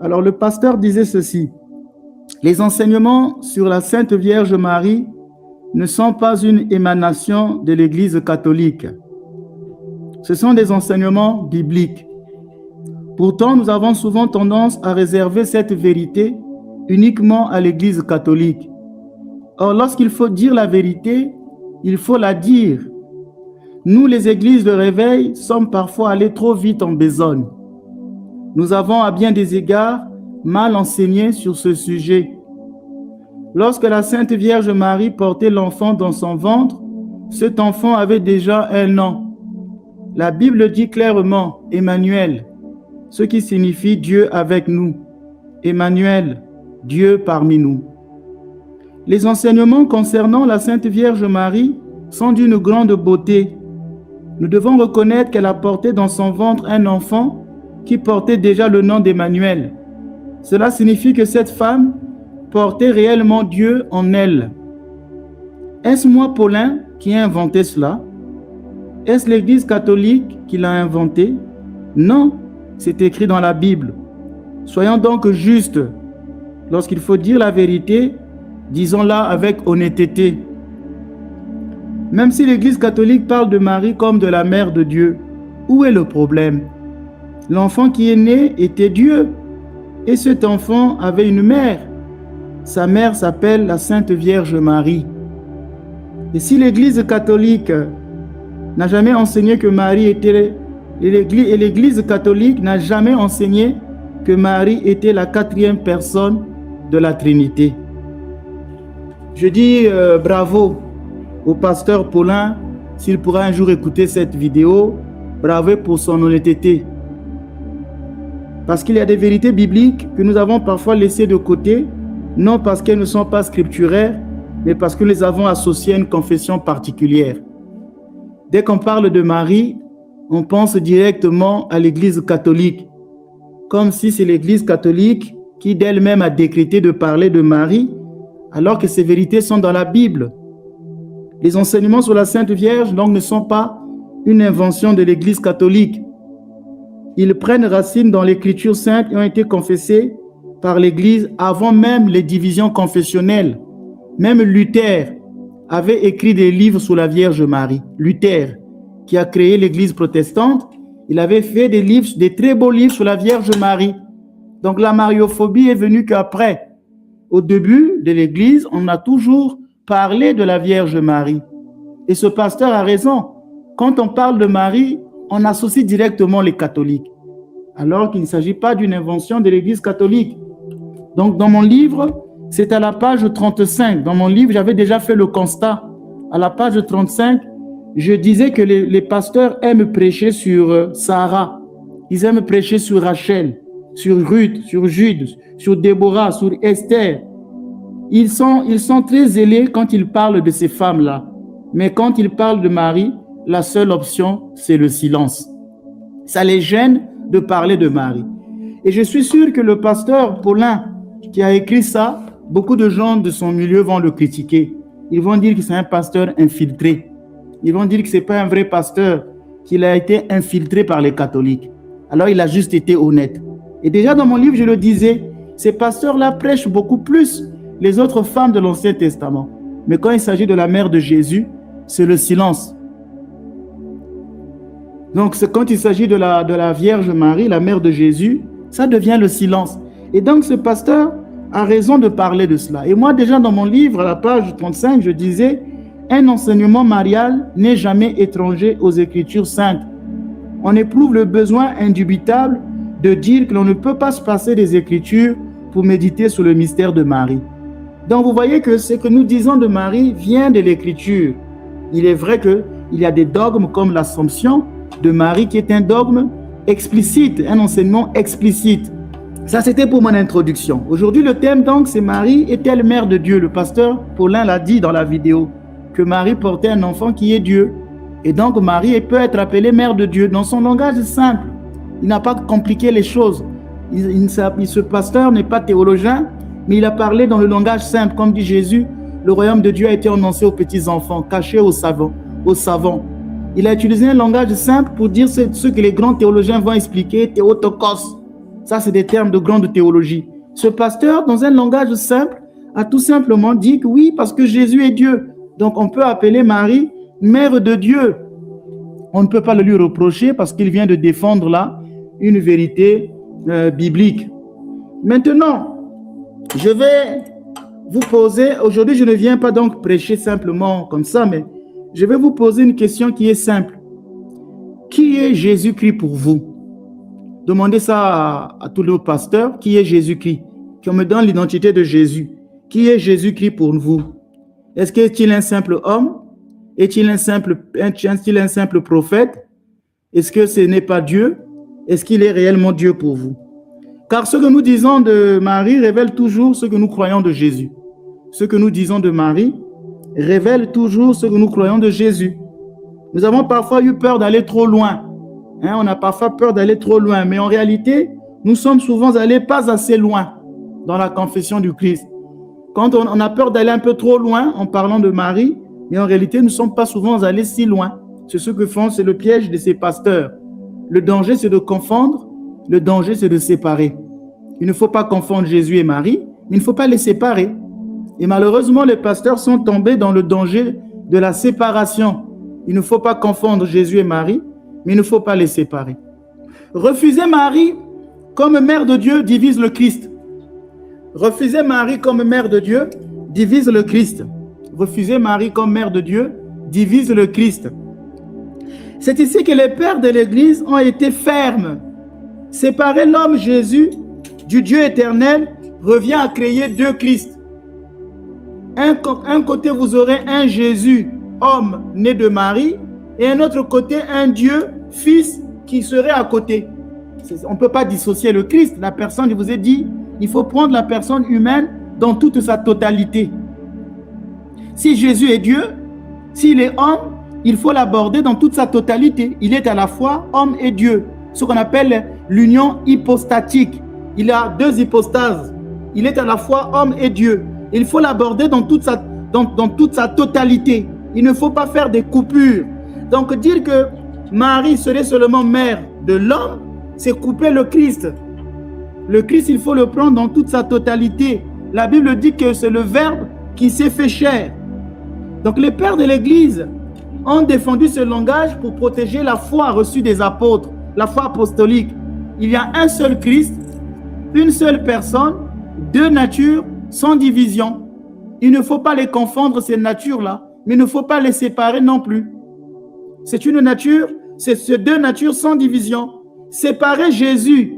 Alors le pasteur disait ceci: les enseignements sur la Sainte Vierge Marie ne sont pas une émanation de l'Église catholique. Ce sont des enseignements bibliques. Pourtant, nous avons souvent tendance à réserver cette vérité uniquement à l'Église catholique. Or, lorsqu'il faut dire la vérité, il faut la dire. Nous, les églises de réveil, sommes parfois allés trop vite en besogne. Nous avons, à bien des égards, mal enseigné sur ce sujet. Lorsque la Sainte Vierge Marie portait l'enfant dans son ventre, cet enfant avait déjà 1 an. La Bible dit clairement « Emmanuel », ce qui signifie « Dieu avec nous ». Emmanuel, Dieu parmi nous. Les enseignements concernant la Sainte Vierge Marie sont d'une grande beauté. Nous devons reconnaître qu'elle a porté dans son ventre un enfant qui portait déjà le nom d'Emmanuel. Cela signifie que cette femme portait réellement Dieu en elle. Est-ce moi, Paulin, qui ai inventé cela? Est-ce l'Église catholique qui l'a inventé? Non, c'est écrit dans la Bible. Soyons donc justes. Lorsqu'il faut dire la vérité, disons-la avec honnêteté. Même si l'Église catholique parle de Marie comme de la mère de Dieu, où est le problème? L'enfant qui est né était Dieu, et cet enfant avait une mère. Sa mère s'appelle la Sainte Vierge Marie. Et si l'Église catholique n'a jamais enseigné que Marie était... Et l'Église catholique n'a jamais enseigné que Marie était la 4e personne de la Trinité. Je dis bravo au pasteur Paulin, s'il pourra un jour écouter cette vidéo, bravo pour son honnêteté. Parce qu'il y a des vérités bibliques que nous avons parfois laissées de côté, non parce qu'elles ne sont pas scripturaires, mais parce que nous les avons associées à une confession particulière. Dès qu'on parle de Marie, on pense directement à l'Église catholique, comme si c'est l'Église catholique qui d'elle-même a décrété de parler de Marie, alors que ces vérités sont dans la Bible. Les enseignements sur la Sainte Vierge donc ne sont pas une invention de l'Église catholique. Ils prennent racine dans l'Écriture sainte et ont été confessés par l'Église avant même les divisions confessionnelles. Même Luther avait écrit des livres sur la Vierge Marie. Luther, qui a créé l'Église protestante, il avait fait des livres, des très beaux livres sur la Vierge Marie. Donc la mariophobie est venue qu'après. Au début de l'Église, on a toujours parlé de la Vierge Marie. Et ce pasteur a raison. Quand on parle de Marie, on associe directement les catholiques, alors qu'il ne s'agit pas d'une invention de l'Église catholique. Donc dans mon livre, c'est à la page 35. Dans mon livre, j'avais déjà fait le constat. À la page 35, je disais que les pasteurs aiment prêcher sur Sarah. Ils aiment prêcher sur Rachel, sur Ruth, sur Jude, sur Déborah, sur Esther. Ils sont très zélés quand ils parlent de ces femmes-là. Mais quand ils parlent de Marie, la seule option, c'est le silence. Ça les gêne de parler de Marie. Et je suis sûr que le pasteur Paulin, qui a écrit ça, beaucoup de gens de son milieu vont le critiquer. Ils vont dire que c'est un pasteur infiltré. Ils vont dire que ce n'est pas un vrai pasteur, qu'il a été infiltré par les catholiques. Alors il a juste été honnête. Et déjà dans mon livre, je le disais, ces pasteurs-là prêchent beaucoup plus les autres femmes de l'Ancien Testament. Mais quand il s'agit de la mère de Jésus, c'est le silence. Donc quand il s'agit de la Vierge Marie, la mère de Jésus, ça devient le silence. Et donc ce pasteur a raison de parler de cela. Et moi déjà dans mon livre, à la page 35, je disais, un enseignement marial n'est jamais étranger aux Écritures saintes. On éprouve le besoin indubitable de dire que l'on ne peut pas se passer des Écritures pour méditer sur le mystère de Marie. Donc vous voyez que ce que nous disons de Marie vient de l'Écriture. Il est vrai qu'il y a des dogmes comme l'Assomption de Marie qui est un dogme explicite, un enseignement explicite. Ça, c'était pour mon introduction. Aujourd'hui, le thème, donc, c'est Marie est-elle mère de Dieu? Le pasteur Paulin l'a dit dans la vidéo, que Marie portait un enfant qui est Dieu. Et donc, Marie peut être appelée mère de Dieu dans son langage simple. Il n'a pas compliqué les choses. Ce pasteur n'est pas théologien, mais il a parlé dans le langage simple. Comme dit Jésus, le royaume de Dieu a été annoncé aux petits-enfants, caché aux savants. Il a utilisé un langage simple pour dire ce que les grands théologiens vont expliquer, théotokos. Ça, c'est des termes de grande théologie. Ce pasteur, dans un langage simple, a tout simplement dit que oui, parce que Jésus est Dieu. Donc, on peut appeler Marie mère de Dieu. On ne peut pas le lui reprocher parce qu'il vient de défendre là une vérité biblique. Maintenant, je vais vous poser, aujourd'hui je ne viens pas donc prêcher simplement comme ça, mais je vais vous poser une question qui est simple. Qui est Jésus-Christ pour vous? Demandez ça à tous les pasteurs. Qui est Jésus-Christ? Qu'on me donne l'identité de Jésus. Qui est Jésus-Christ pour vous? Est-il un simple homme? Est-il un simple prophète? Est-ce que ce n'est pas Dieu? Est-ce qu'il est réellement Dieu pour vous? Car ce que nous disons de Marie révèle toujours ce que nous croyons de Jésus. Ce que nous disons de Marie révèle toujours ce que nous croyons de Jésus. Nous avons parfois eu peur d'aller trop loin. On a parfois peur d'aller trop loin. Mais en réalité, nous sommes souvent allés pas assez loin dans la confession du Christ. Quand on a peur d'aller un peu trop loin en parlant de Marie, mais en réalité, nous ne sommes pas souvent allés si loin. C'est ce que font, c'est le piège de ces pasteurs. Le danger, c'est de confondre. Le danger, c'est de séparer. Il ne faut pas confondre Jésus et Marie, mais il ne faut pas les séparer. Et malheureusement, les pasteurs sont tombés dans le danger de la séparation. Il ne faut pas confondre Jésus et Marie, mais il ne faut pas les séparer. Refuser Marie comme mère de Dieu divise le Christ. Refuser Marie comme mère de Dieu divise le Christ. Refuser Marie comme mère de Dieu divise le Christ. C'est ici que les pères de l'Église ont été fermes. Séparer l'homme Jésus du Dieu éternel revient à créer deux Christ. Un côté, vous aurez un Jésus, homme né de Marie, et un autre côté, un Dieu, fils, qui serait à côté. On ne peut pas dissocier le Christ. La personne, je vous ai dit, il faut prendre la personne humaine dans toute sa totalité. Si Jésus est Dieu, s'il est homme, il faut l'aborder dans toute sa totalité. Il est à la fois homme et Dieu, ce qu'on appelle l'union hypostatique. Il a deux hypostases. Il est à la fois homme et Dieu. Il faut l'aborder dans toute sa totalité. Il ne faut pas faire des coupures. Donc dire que Marie serait seulement mère de l'homme, c'est couper le Christ. Le Christ, il faut le prendre dans toute sa totalité. La Bible dit que c'est le Verbe qui s'est fait chair. Donc les pères de l'Église ont défendu ce langage pour protéger la foi reçue des apôtres, la foi apostolique. Il y a un seul Christ, une seule personne, deux natures, sans division. Il ne faut pas les confondre, ces natures-là, mais il ne faut pas les séparer non plus. C'est une nature, c'est ces deux natures sans division. Séparer Jésus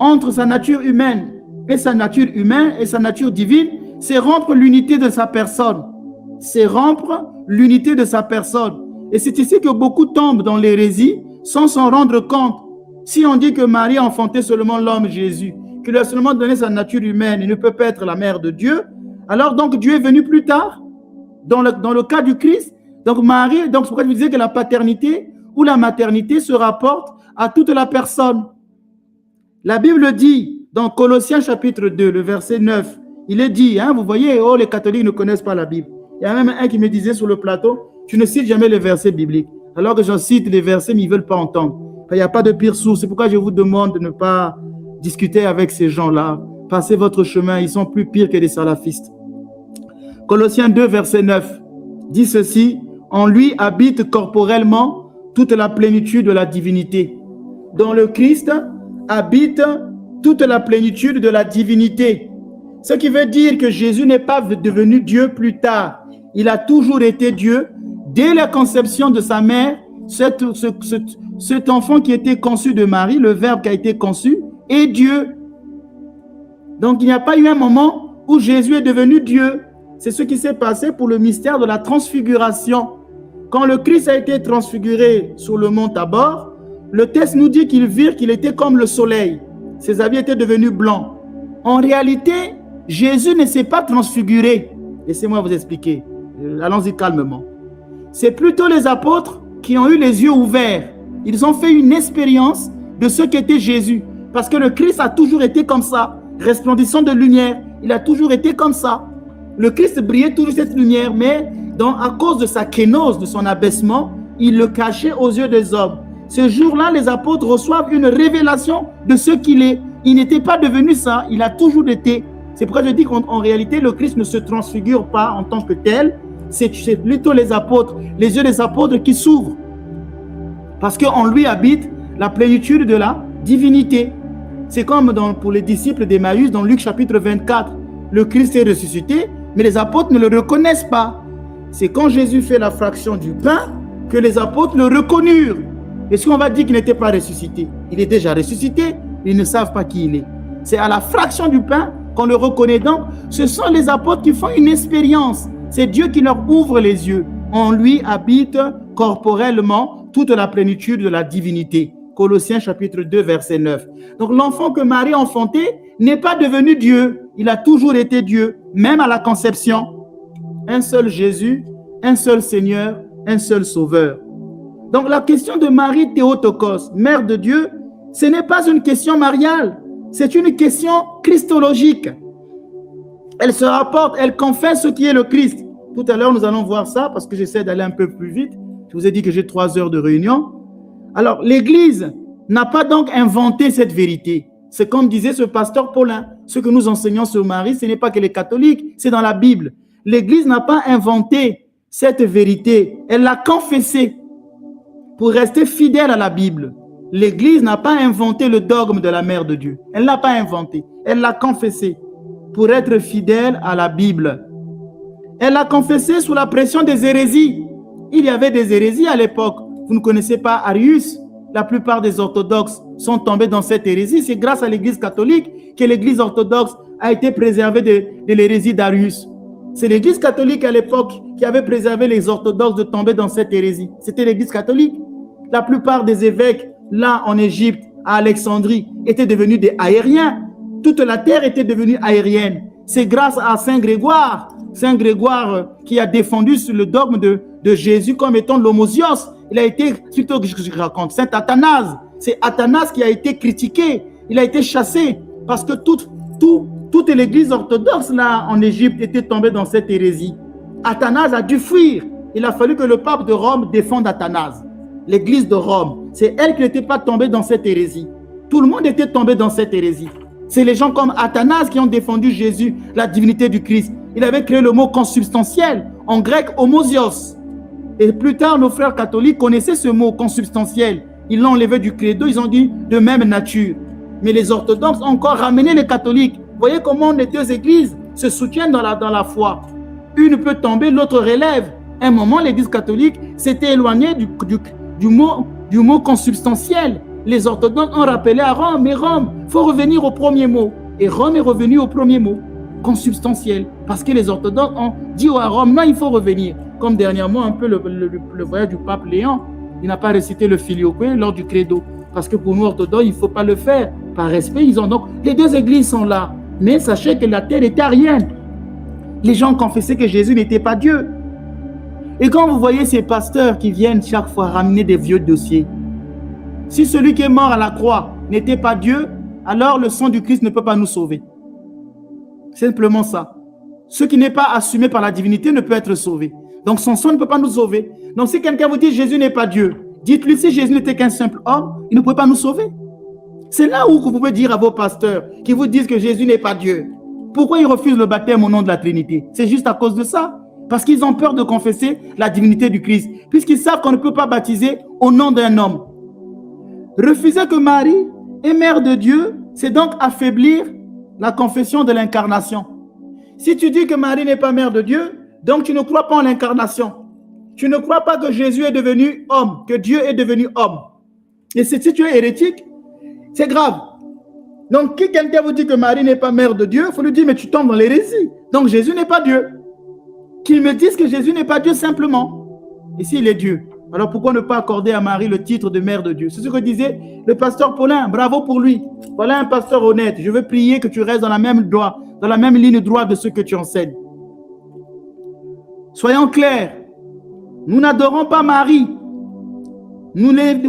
entre sa nature humaine et sa nature divine, c'est rompre l'unité de sa personne. C'est rompre l'unité de sa personne. Et c'est ici que beaucoup tombent dans l'hérésie sans s'en rendre compte. Si on dit que Marie a enfanté seulement l'homme Jésus, qu'il lui a seulement donné sa nature humaine, il ne peut pas être la mère de Dieu, alors donc Dieu est venu plus tard, dans le cas du Christ. Donc Marie, donc c'est pourquoi je vous disais que la paternité ou la maternité se rapporte à toute la personne. La Bible dit, dans Colossiens chapitre 2, le verset 9, il est dit, vous voyez, les catholiques ne connaissent pas la Bible. Il y a même un qui me disait sur le plateau, tu ne cites jamais les versets bibliques. Alors que je cite les versets, mais ils ne veulent pas entendre. Il n'y a pas de pire source. C'est pourquoi je vous demande de ne pas discuter avec ces gens-là. Passez votre chemin, ils sont plus pires que des salafistes. Colossiens 2, verset 9, dit ceci, en lui habite corporellement toute la plénitude de la divinité. Dans le Christ habite toute la plénitude de la divinité. Ce qui veut dire que Jésus n'est pas devenu Dieu plus tard. Il a toujours été Dieu. Dès la conception de sa mère, cet enfant qui était conçu de Marie, le Verbe qui a été conçu, est Dieu. Donc il n'y a pas eu un moment où Jésus est devenu Dieu. C'est ce qui s'est passé pour le mystère de la transfiguration. Quand le Christ a été transfiguré sur le mont Tabor, le texte nous dit qu'ils virent qu'il était comme le soleil. Ses habits étaient devenus blancs. En réalité, Jésus ne s'est pas transfiguré. Laissez-moi vous expliquer. Allons-y calmement. C'est plutôt les apôtres qui ont eu les yeux ouverts. Ils ont fait une expérience de ce qu'était Jésus. Parce que le Christ a toujours été comme ça, resplendissant de lumière. Il a toujours été comme ça. Le Christ brillait toujours cette lumière, mais à cause de sa kénose, de son abaissement, il le cachait aux yeux des hommes. Ce jour-là, les apôtres reçoivent une révélation de ce qu'il est. Il n'était pas devenu ça, il a toujours été. C'est pourquoi je dis qu'en réalité, le Christ ne se transfigure pas en tant que tel. C'est plutôt les apôtres, les yeux des apôtres qui s'ouvrent. Parce qu'en lui habite la plénitude de la divinité. C'est comme pour les disciples d'Emmaüs, dans Luc chapitre 24. Le Christ est ressuscité, mais les apôtres ne le reconnaissent pas. C'est quand Jésus fait la fraction du pain que les apôtres le reconnurent. Est-ce qu'on va dire qu'il n'était pas ressuscité? Il est déjà ressuscité, ils ne savent pas qui il est. C'est à la fraction du pain qu'on le reconnaît. Donc, ce sont les apôtres qui font une expérience. C'est Dieu qui leur ouvre les yeux. En lui habite corporellement toute la plénitude de la divinité. Colossiens chapitre 2, verset 9. Donc, l'enfant que Marie a enfanté n'est pas devenu Dieu. Il a toujours été Dieu, même à la conception. Un seul Jésus, un seul Seigneur, un seul Sauveur. Donc, la question de Marie Théotokos, mère de Dieu, ce n'est pas une question mariale, c'est une question christologique. Elle se rapporte, elle confesse ce qui est le Christ. Tout à l'heure, nous allons voir ça parce que j'essaie d'aller un peu plus vite. Je vous ai dit que j'ai 3 heures de réunion. Alors, l'Église n'a pas donc inventé cette vérité. C'est comme disait ce pasteur Paulin. Ce que nous enseignons sur Marie, ce n'est pas que les catholiques, c'est dans la Bible. L'Église n'a pas inventé cette vérité. Elle l'a confessée pour rester fidèle à la Bible. L'Église n'a pas inventé le dogme de la Mère de Dieu. Elle ne l'a pas inventé. Elle l'a confessé pour être fidèle à la Bible. Elle l'a confessé sous la pression des hérésies. Il y avait des hérésies à l'époque. Vous ne connaissez pas Arius? La plupart des orthodoxes sont tombés dans cette hérésie. C'est grâce à l'Église catholique que l'Église orthodoxe a été préservée de l'hérésie d'Arius. C'est l'Église catholique à l'époque qui avait préservé les orthodoxes de tomber dans cette hérésie. C'était l'Église catholique. La plupart des évêques, là en Égypte, à Alexandrie, étaient devenus des aériens. Toute la terre était devenue aérienne. C'est grâce à Saint Grégoire qui a défendu le dogme de Jésus comme étant l'homozios. Il a été, plutôt que je raconte, Saint Athanase. C'est Athanase qui a été critiqué. Il a été chassé parce que toute l'église orthodoxe là en Égypte était tombée dans cette hérésie. Athanase a dû fuir. Il a fallu que le pape de Rome défende Athanase. L'église de Rome, c'est elle qui n'était pas tombée dans cette hérésie. Tout le monde était tombé dans cette hérésie. C'est les gens comme Athanase qui ont défendu Jésus, la divinité du Christ. Il avait créé le mot consubstantiel, en grec homozios. Et plus tard, nos frères catholiques connaissaient ce mot consubstantiel. Ils l'ont enlevé du credo, ils ont dit de même nature. Mais les orthodoxes ont encore ramené les catholiques. Vous voyez comment les deux églises se soutiennent dans la foi. Une peut tomber, l'autre relève. À un moment, l'église catholique s'était éloignée du mot consubstantiel. Les orthodoxes ont rappelé à Rome, mais Rome, il faut revenir au premier mot. Et Rome est revenu au premier mot, consubstantiel. Parce que les orthodoxes ont dit à Rome, non, il faut revenir. Comme dernièrement, un peu le voyage du pape Léon, il n'a pas récité le filioque lors du credo. Parce que pour nous orthodoxes, il ne faut pas le faire. Par respect, ils ont donc... Les deux églises sont là. Mais sachez que la terre est arienne. Les gens confessaient que Jésus n'était pas Dieu. Et quand vous voyez ces pasteurs qui viennent chaque fois ramener des vieux dossiers, si celui qui est mort à la croix n'était pas Dieu, alors le sang du Christ ne peut pas nous sauver. Simplement ça. Ce qui n'est pas assumé par la divinité ne peut être sauvé. Donc son sang ne peut pas nous sauver. Donc si quelqu'un vous dit Jésus n'est pas Dieu, dites-lui si Jésus n'était qu'un simple homme, il ne pouvait pas nous sauver. C'est là où vous pouvez dire à vos pasteurs qui vous disent que Jésus n'est pas Dieu. Pourquoi ils refusent le baptême au nom de la Trinité? C'est juste à cause de ça. Parce qu'ils ont peur de confesser la divinité du Christ. Puisqu'ils savent qu'on ne peut pas baptiser au nom d'un homme. Refuser que Marie est mère de Dieu, c'est donc affaiblir la confession de l'incarnation. Si tu dis que Marie n'est pas mère de Dieu, donc tu ne crois pas en l'incarnation. Tu ne crois pas que Jésus est devenu homme, que Dieu est devenu homme. Et si tu es hérétique, c'est grave. Donc, si quelqu'un vous dit que Marie n'est pas mère de Dieu, il faut lui dire, mais tu tombes dans l'hérésie. Donc, Jésus n'est pas Dieu. Qu'il me dise que Jésus n'est pas Dieu simplement. Et s'il est Dieu, alors pourquoi ne pas accorder à Marie le titre de mère de Dieu? C'est ce que disait le pasteur Paulin. Bravo pour lui. Voilà un pasteur honnête. Je veux prier que tu restes dans la même ligne droite de ce que tu enseignes. Soyons clairs. Nous n'adorons pas Marie.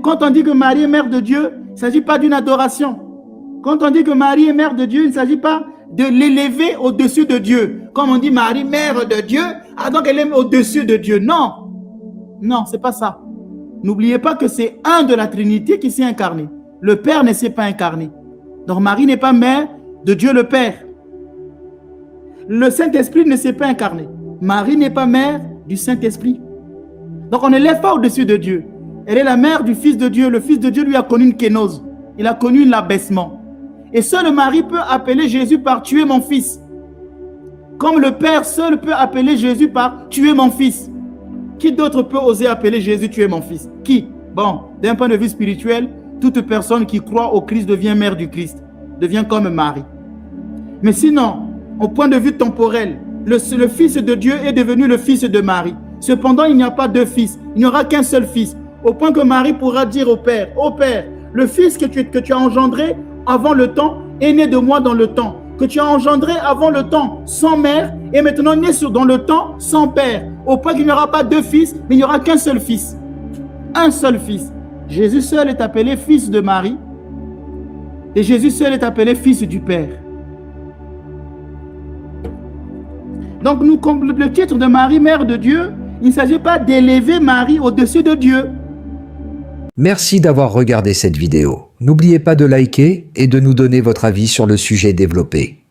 Quand on dit que Marie est mère de Dieu, il ne s'agit pas d'une adoration. Quand on dit que Marie est mère de Dieu, il ne s'agit pas de l'élever au-dessus de Dieu. Comme on dit Marie, mère de Dieu, donc elle est au-dessus de Dieu. Non. Non, ce n'est pas ça. N'oubliez pas que c'est un de la Trinité qui s'est incarné. Le Père ne s'est pas incarné. Donc Marie n'est pas mère de Dieu le Père. Le Saint-Esprit ne s'est pas incarné. Marie n'est pas mère du Saint-Esprit. Donc on ne l'élève pas au-dessus de Dieu. Elle est la mère du Fils de Dieu. Le Fils de Dieu lui a connu une kénose. Il a connu l'abaissement. Et seul Marie peut appeler Jésus par « tu es mon fils ». Comme le Père seul peut appeler Jésus par « tu es mon fils ». Qui d'autre peut oser appeler Jésus « tu es mon fils » ? Qui ? Bon, d'un point de vue spirituel, toute personne qui croit au Christ devient mère du Christ, devient comme Marie. Mais sinon, au point de vue temporel, le Fils de Dieu est devenu le Fils de Marie. Cependant, il n'y a pas deux fils, il n'y aura qu'un seul Fils. Au point que Marie pourra dire au Père, « Ô Père, le Fils que tu as engendré avant le temps est né de moi dans le temps, que tu as engendré avant le temps sans mère et maintenant né dans le temps sans père. » Au point qu'il n'y aura pas deux fils, mais il n'y aura qu'un seul Fils. Un seul Fils. Jésus seul est appelé Fils de Marie et Jésus seul est appelé Fils du Père. Donc, le titre de Marie, Mère de Dieu, il ne s'agit pas d'élever Marie au-dessus de Dieu. Merci d'avoir regardé cette vidéo. N'oubliez pas de liker et de nous donner votre avis sur le sujet développé.